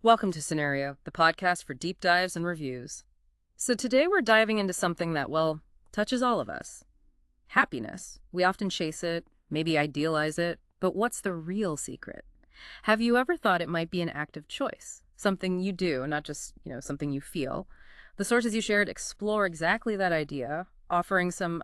Welcome to Scenario, the podcast for deep dives and reviews. So today we're diving into something that, well, touches all of us. Happiness. We often chase it, maybe idealize it, but what's the real secret? Have you ever thought it might be an active choice? Something you do, not just, something you feel. The sources you shared explore exactly that idea, offering some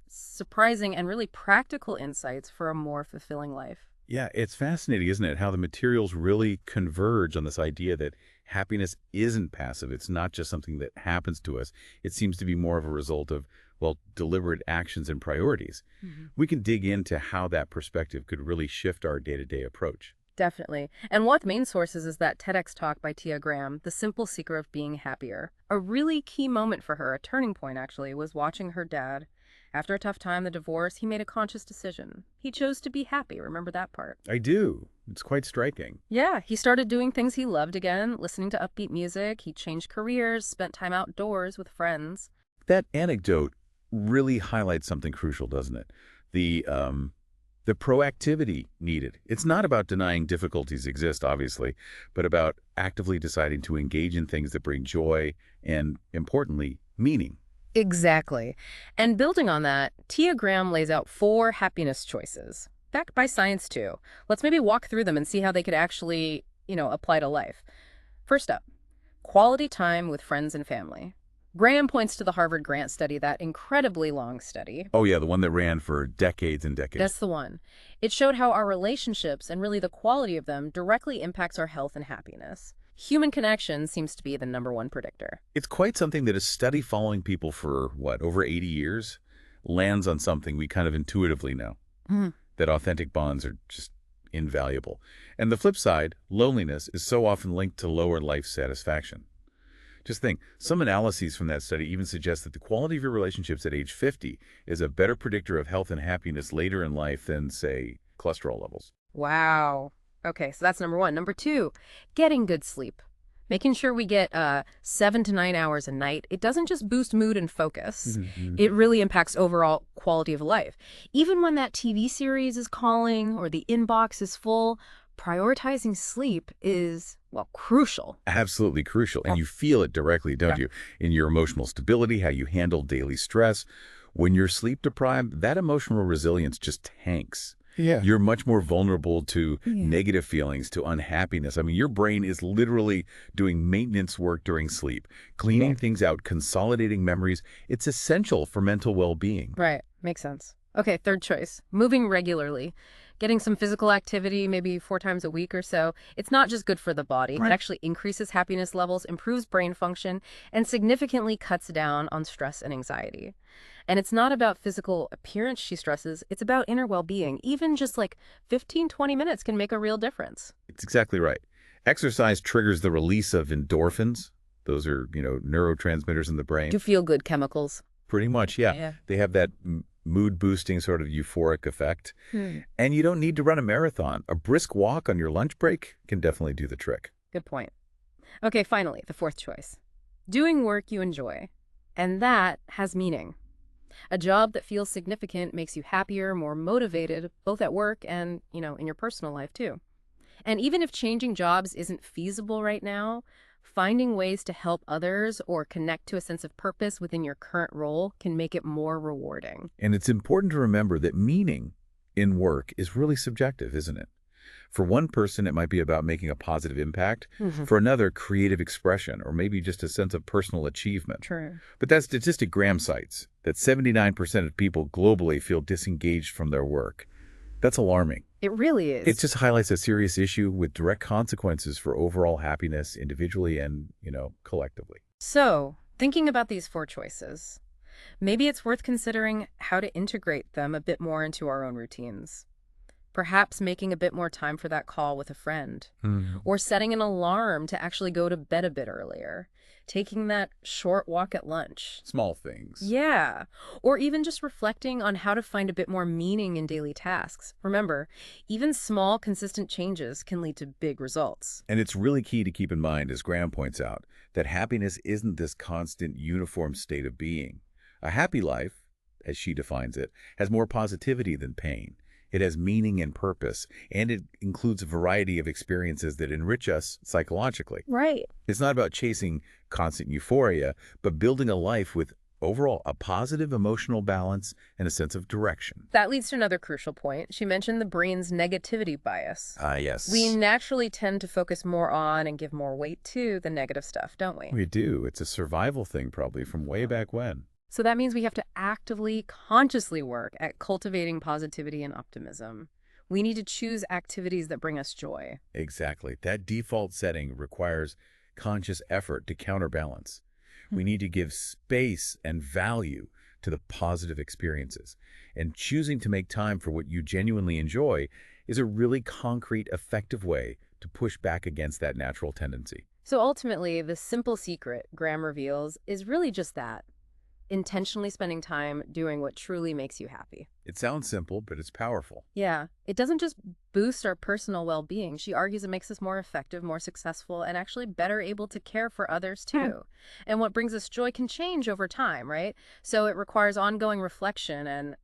surprising and really practical insights for a more fulfilling life. Yeah, it's fascinating, isn't it? How the materials really converge on this idea that happiness isn't passive. It's not just something that happens to us. It seems to be more of a result of, well, deliberate actions and priorities. We can dig into how that perspective could really shift our day-to-day approach. Definitely. And one of the main sources is that TEDx talk by Tia Graham, The Simple Secret of Being Happier. A really key moment for her, a turning point actually, was watching her dad. After a tough time, the divorce, he made a conscious decision. He chose to be happy. Remember that part? I do. It's quite striking. Yeah, he started doing things he loved again, listening to upbeat music. He changed careers, spent time outdoors with friends. That anecdote really highlights something crucial, doesn't it? The proactivity needed. It's not about denying difficulties exist, obviously, but about actively deciding to engage in things that bring joy and, importantly, meaning. Exactly. And building on that, Tia Graham lays out 4 happiness choices, backed by science too. Let's maybe walk through them and see how they could actually, apply to life. First up, quality time with friends and family. Graham points to the Harvard Grant study, that incredibly long study. Oh, yeah, the one that ran for decades and decades. That's the one. It showed how our relationships, and really the quality of them, directly impacts our health and happiness. Human connection seems to be the #1 predictor. It's quite something that a study following people for, over 80 years lands on something we kind of intuitively know, that authentic bonds are just invaluable. And the flip side, loneliness, is so often linked to lower life satisfaction. Just think, some analyses from that study even suggest that the quality of your relationships at age 50 is a better predictor of health and happiness later in life than, say, cholesterol levels. Wow. Okay, so that's #1. #2, getting good sleep. Making sure we get 7 to 9 hours a night. It doesn't just boost mood and focus. It really impacts overall quality of life. Even when that TV series is calling or the inbox is full, prioritizing sleep is, well, crucial. Absolutely crucial. And you feel it directly, don't you? In your emotional stability, how you handle daily stress. When you're sleep deprived, that emotional resilience just tanks. Yeah. You're much more vulnerable to negative feelings, to unhappiness. I mean, your brain is literally doing maintenance work during sleep, cleaning things out, consolidating memories. It's essential for mental well-being. Right. Makes sense. Okay, third choice, moving regularly. Getting some physical activity, maybe 4 times a week or so. It's not just good for the body. Right. It actually increases happiness levels, improves brain function, and significantly cuts down on stress and anxiety. And it's not about physical appearance, she stresses. It's about inner well-being. Even just like 15, 20 minutes can make a real difference. It's exactly right. Exercise triggers the release of endorphins. Those are, neurotransmitters in the brain. Do feel-good chemicals. Pretty much, yeah. They have that mood-boosting sort of euphoric effect. And you don't need to run a marathon. A brisk walk on your lunch break can definitely do the trick. Good point. Okay, finally, the 4th choice. Doing work you enjoy. And that has meaning. A job that feels significant makes you happier, more motivated, both at work and, in your personal life too. And even if changing jobs isn't feasible right now, finding ways to help others or connect to a sense of purpose within your current role can make it more rewarding. And it's important to remember that meaning in work is really subjective, isn't it? For one person, it might be about making a positive impact. For another, creative expression, or maybe just a sense of personal achievement. True. But that statistic Graham cites, that 79% of people globally feel disengaged from their work, that's alarming. It really is. It just highlights a serious issue with direct consequences for overall happiness individually and, collectively. So, thinking about these 4 choices, maybe it's worth considering how to integrate them a bit more into our own routines. Perhaps making a bit more time for that call with a friend, or setting an alarm to actually go to bed a bit earlier, taking that short walk at lunch. Small things. Yeah, or even just reflecting on how to find a bit more meaning in daily tasks. Remember, even small, consistent changes can lead to big results. And it's really key to keep in mind, as Graham points out, that happiness isn't this constant, uniform state of being. A happy life, as she defines it, has more positivity than pain. It has meaning and purpose, and it includes a variety of experiences that enrich us psychologically. Right. It's not about chasing constant euphoria, but building a life with overall a positive emotional balance and a sense of direction. That leads to another crucial point. She mentioned the brain's negativity bias. Ah, We yes. naturally tend to focus more on and give more weight to the negative stuff, don't we? We do. It's a survival thing probably from way back when. So that means we have to actively, consciously work at cultivating positivity and optimism. We need to choose activities that bring us joy. Exactly. That default setting requires conscious effort to counterbalance. We need to give space and value to the positive experiences. And choosing to make time for what you genuinely enjoy is a really concrete, effective way to push back against that natural tendency. So ultimately, the simple secret, Graham reveals, is really just that. Intentionally spending time doing what truly makes you happy. It sounds simple, but it's powerful. Yeah, it doesn't just boost our personal well-being. She argues it makes us more effective, more successful, and actually better able to care for others too. And what brings us joy can change over time, right? So it requires ongoing reflection and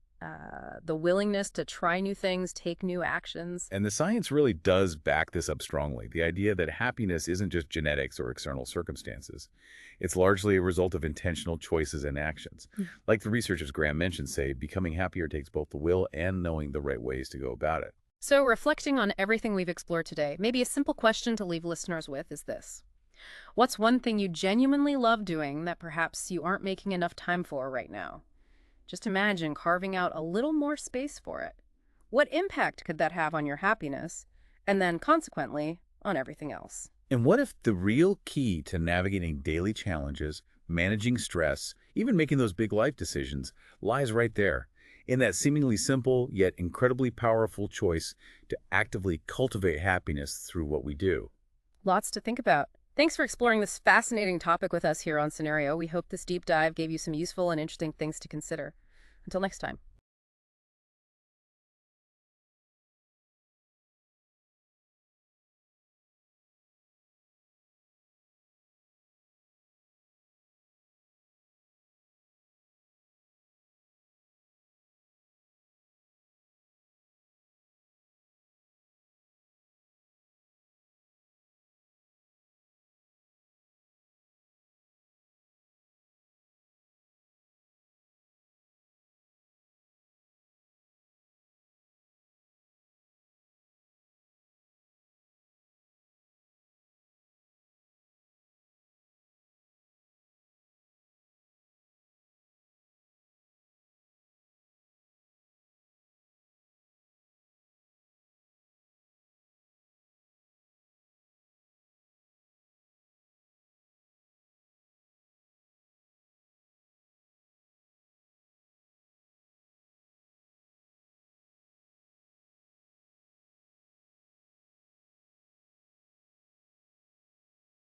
the willingness to try new things, take new actions. And the science really does back this up strongly. The idea that happiness isn't just genetics or external circumstances. It's largely a result of intentional choices and actions. Like the researchers Graham mentioned say, becoming happier takes both the will and knowing the right ways to go about it. So reflecting on everything we've explored today, maybe a simple question to leave listeners with is this. What's one thing you genuinely love doing that perhaps you aren't making enough time for right now? Just imagine carving out a little more space for it. What impact could that have on your happiness, and then consequently, on everything else? And what if the real key to navigating daily challenges, managing stress, even making those big life decisions, lies right there, in that seemingly simple yet incredibly powerful choice to actively cultivate happiness through what we do? Lots to think about. Thanks for exploring this fascinating topic with us here on Scenario. We hope this deep dive gave you some useful and interesting things to consider. Until next time.